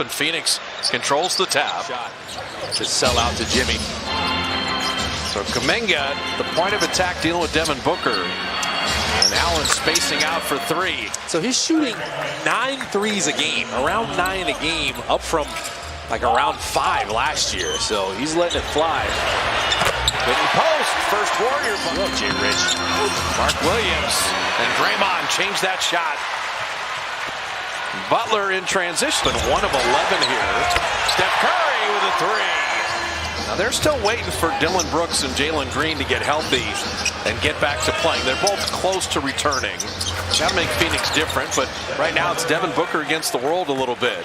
and Phoenix controls the tap. Shot to sell out to Jimmy. So Kuminga, the point of attack, dealing with Devin Booker. And Allen spacing out for three. So he's shooting 9 threes a game, around 9 a game, up from like around 5 last year. So he's letting it fly. Hitting post, first Warrior. Jay Rich. Mark Williams and Draymond change that shot. Butler in transition, 1 of 11 here. Steph Curry with a three. Now they're still waiting for Dillon Brooks and Jalen Green to get healthy and get back to playing. They're both close to returning. That'll make Phoenix different, but right now it's Devin Booker against the world a little bit.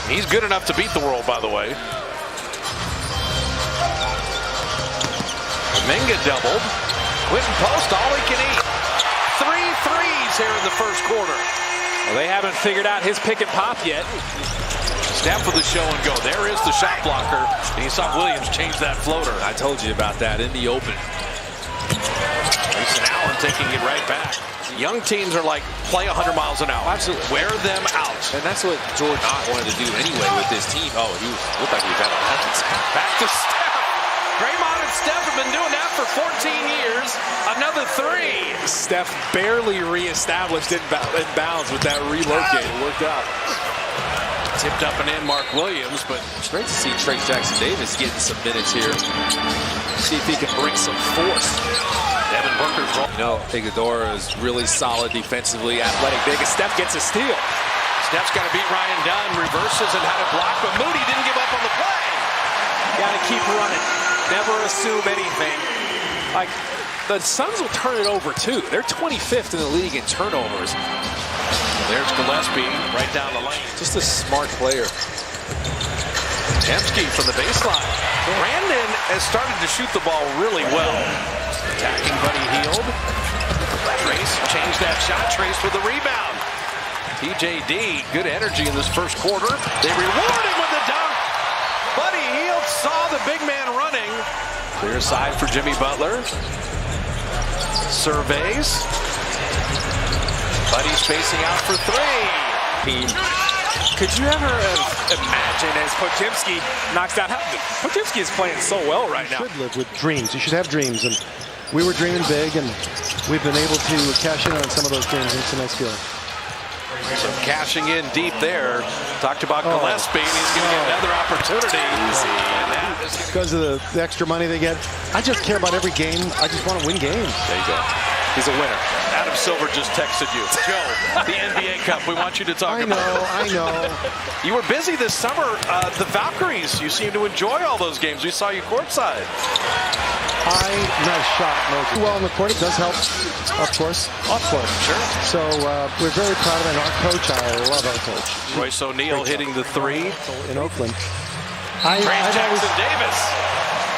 He's good enough to beat the world, by the way. Kuminga doubled. Quentin Post, all he can eat. 3 threes here in the first quarter. Well, they haven't figured out his pick and pop yet. Steph with the show and go. There is the shot blocker. And you saw Williams change that floater. I told you about that in the open. Grayson Allen taking it right back. Young teams are like, play 100 miles an hour. Absolutely. Wear them out. And that's what Jordan Ott wanted to do anyway with this team. Oh, he looked like he was out of bounds. Back to Steph. Draymond and Steph have been doing that for 14 years. Another three. Steph barely reestablished in bounds with that relocate. It worked out. Tipped up and in Mark Williams, but it's great to see Trayce Jackson-Davis getting some minutes here. See if he can bring some force. Devin Booker's rolling. You know, Iguodala is really solid defensively, athletic, big, and Steph gets a steal. Steph's got to beat Ryan Dunn, reverses and had it blocked, but Moody didn't give up on the play. Got to keep running. Never assume anything. Like, the Suns will turn it over, too. They're 25th in the league in turnovers. There's Gillespie right down the lane. Just a smart player. Temsky from the baseline. Brandon has started to shoot the ball really well. Attacking Buddy Hield. Trayce changed that shot. Trayce with the rebound. TJD, good energy in this first quarter. They reward him with the dunk. Buddy Hield saw the big man running. Clear side for Jimmy Butler. Surveys. Buddy's spacing out for three. Could you ever imagine as Podziemski knocks down? Podziemski is playing so well right now. You should live with dreams. You should have dreams. And we were dreaming big, and we've been able to cash in on some of those dreams. It's a nice feeling. So cashing in deep there. Talked about Gillespie, and he's going to get another opportunity. Because of the extra money they get. I just care about every game. I just want to win games. There you go. He's a winner. Adam Silver just texted you. Joe, the NBA Cup, we want you to talk about it. I know. You were busy this summer. The Valkyries, you seem to enjoy all those games. We saw you courtside. Nice shot, Moses. Well, on the court, it does help, of course, off court. Sure. So we're very proud of it. And our coach, I love our coach. Royce O'Neal hitting the three. In Oakland. Jackson-Davis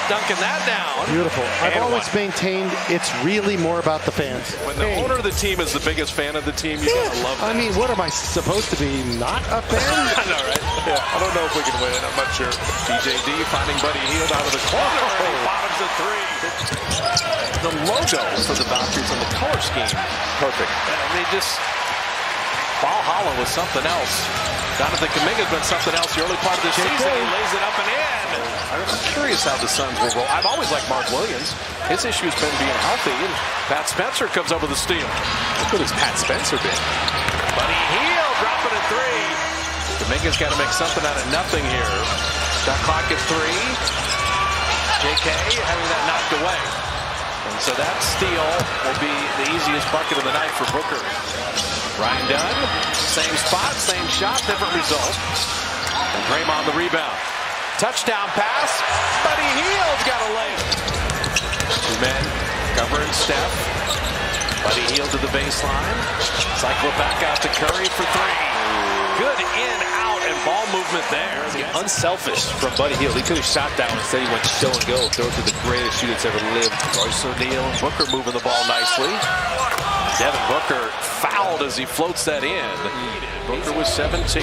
dunking that down. Beautiful. I've always maintained it's really more about the fans. When the owner of the team is the biggest fan of the team, you gotta love that. I mean, what am I supposed to be, not a fan? I know, right? Yeah, I don't know if we can win. I'm not sure. TJD finding Buddy Hield out of the corner. Bottoms the three. The logo for the Valkyries on the color scheme. Perfect. They just... Valhalla was something else. Jonathan Kuminga's been something else the early part of the season. He lays it up and in. I'm curious how the Suns will roll. I've always liked Mark Williams. His issue has been being healthy, and Pat Spencer comes up with a steal. How good has Pat Spencer been? Buddy Hield dropping a three. Kuminga's got to make something out of nothing here. Shot clock at 3. JK having that knocked away. And so that steal will be the easiest bucket of the night for Booker. Ryan Dunn, same spot, same shot, different result. And Draymond the rebound. Touchdown pass. Buddy Hield's got a lay. 2 men covering Steph. Buddy Hield to the baseline. Cycle back out to Curry for 3. Good in, out, and ball movement there. Unselfish from Buddy Hield. He could have shot that one. Instead he went show and go. Throw to the greatest shooter that's ever lived. Royce O'Neal, Booker moving the ball nicely. Devin Booker fouled as he floats that in. Booker was 17.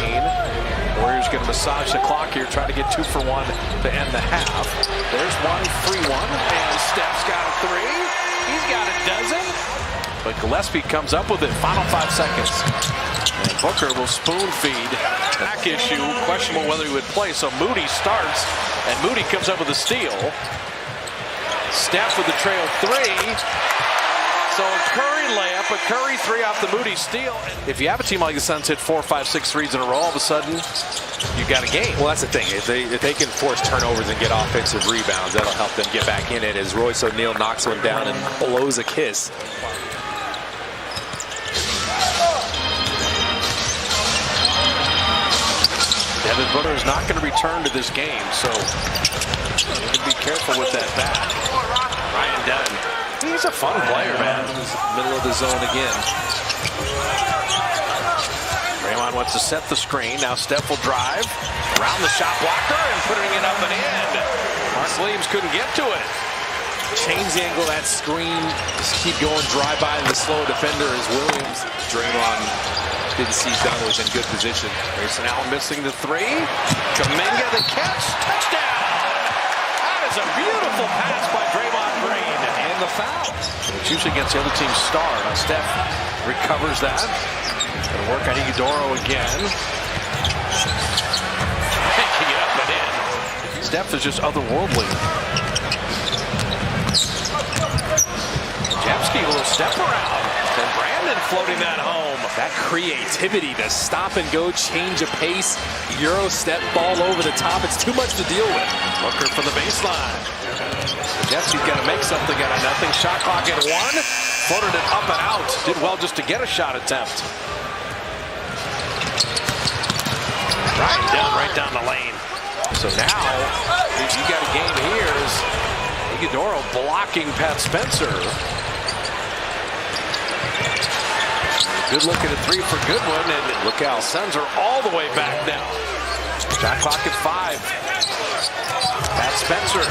Warriors going to massage the clock here, try to get 2 for 1 to end the half. There's one free one, and Steph's got a 3. He's got a dozen. But Gillespie comes up with it. Final 5 seconds. And Booker will spoon feed. Back issue, questionable whether he would play. So Moody starts, and Moody comes up with a steal. Steph with the trail three. So a Curry layup, a Curry three off the Moody steal. If you have a team like the Suns hit 4, 5, 6 threes in a row, all of a sudden you got a game. Well, that's the thing. If they can force turnovers and get offensive rebounds, that'll help them get back in it as Royce O'Neal knocks one down and blows a kiss. Devin Booker is not going to return to this game, so you have to be careful with that back. Ryan Dunn. He's a fun player, man. Middle of the zone again. Draymond wants to set the screen. Now Steph will drive around the shot blocker and putting it up and in. Mark Williams couldn't get to it. Change the angle of that screen. Just keep going. Drive by the slow defender is Williams. Draymond didn't see Dunn was in good position. Grayson Allen missing the three. Kuminga the catch. Touchdown. That is a beautiful pass by Draymond Green. And the foul. It's usually against the other team's star. Now Steph recovers that. Gonna work on Iguodala again. Picking it up and in. Steph is just otherworldly. Jepsky a little step around. And Brandon floating that home. That creativity to stop and go, change of pace, Euro step ball over the top. It's too much to deal with. Booker for the baseline. Jepsky's got to make something out of nothing. Shot clock at 1. Floated it up and out. Did well just to get a shot attempt. Right down the lane. So now, if you got a game here, is Iguodala blocking Pat Spencer. Good look at a three for Goodwin, and look out, Suns are all the way back now. Shot clock at 5. Pat Spencer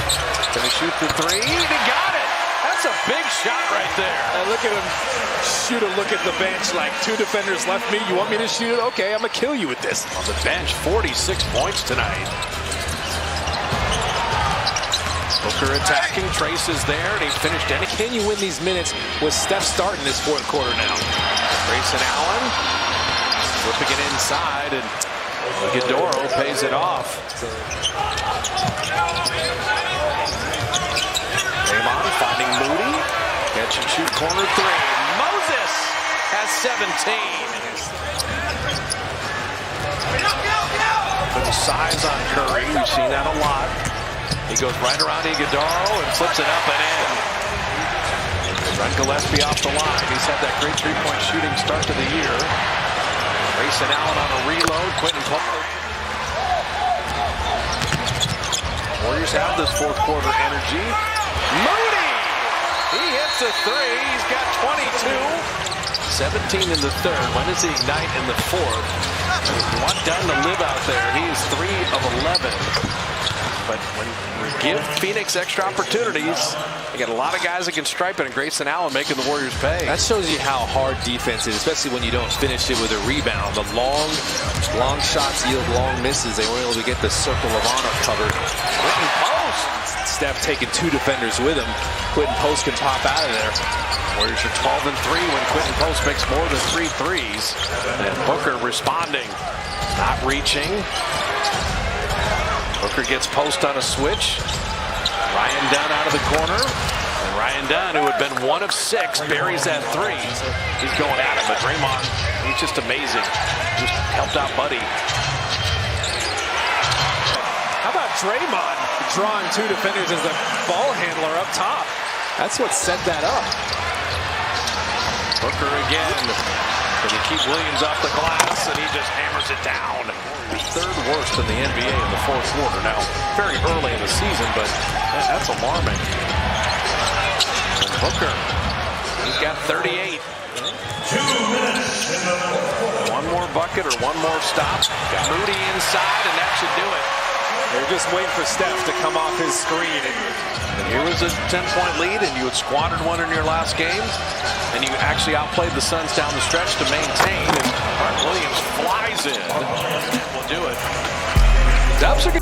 gonna shoot the three. He got it. That's a big shot right there. And look at him shoot a look at the bench like 2 defenders left me. You want me to shoot it? Okay, I'm gonna kill you with this. On the bench, 46 points tonight. Booker attacking, Trace is there, and he finished any. Can you win these minutes with Steph starting this 4th quarter now? Grayson Allen flipping it inside, and Iguodala pays it off. Draymond finding Moody. Catch and shoot corner 3. Moses has 17. Put the size on Curry. We've seen that a lot. He goes right around Iguodala and flips it up and in. Run Gillespie off the line. He's had that great three-point shooting start to the year. Grayson Allen on a reload. Quentin Pope. Warriors have this 4th quarter energy. Moody! He hits a 3. He's got 22. 17 in the 3rd. When does he ignite in the 4th? If you want Dunn to live out there, he is 3 of 11. But when we give Phoenix extra opportunities, they got a lot of guys that can stripe it, and Grayson Allen making the Warriors pay. That shows you how hard defense is, especially when you don't finish it with a rebound. The long shots yield long misses. They weren't able to get the circle of honor covered. Quentin Post. Steph taking 2 defenders with him. Quentin Post can pop out of there. Warriors are 12 and 3 when Quentin Post makes more than 3 threes. And Booker responding, not reaching. Booker gets Post on a switch. Ryan Dunn out of the corner. And Ryan Dunn, who had been 1 of 6, buries that 3. He's going at him, but Draymond, he's just amazing. Just helped out Buddy. How about Draymond drawing 2 defenders as the ball handler up top? That's what set that up. Booker again. But he keeps Williams off the glass, and he just hammers it down. He's 3rd worst in the NBA in the 4th quarter. Now, very early in the season, but that's alarming. And Booker, he's got 38. 2 minutes. 1 more bucket or 1 more stop. Got Moody inside, and that should do it. They're just waiting for Steph to come off his screen. And here was a 10-point lead, and you had squandered 1 in your last game, and you actually outplayed the Suns down the stretch to maintain. And Mark Williams flies in. Will do it. Dubs are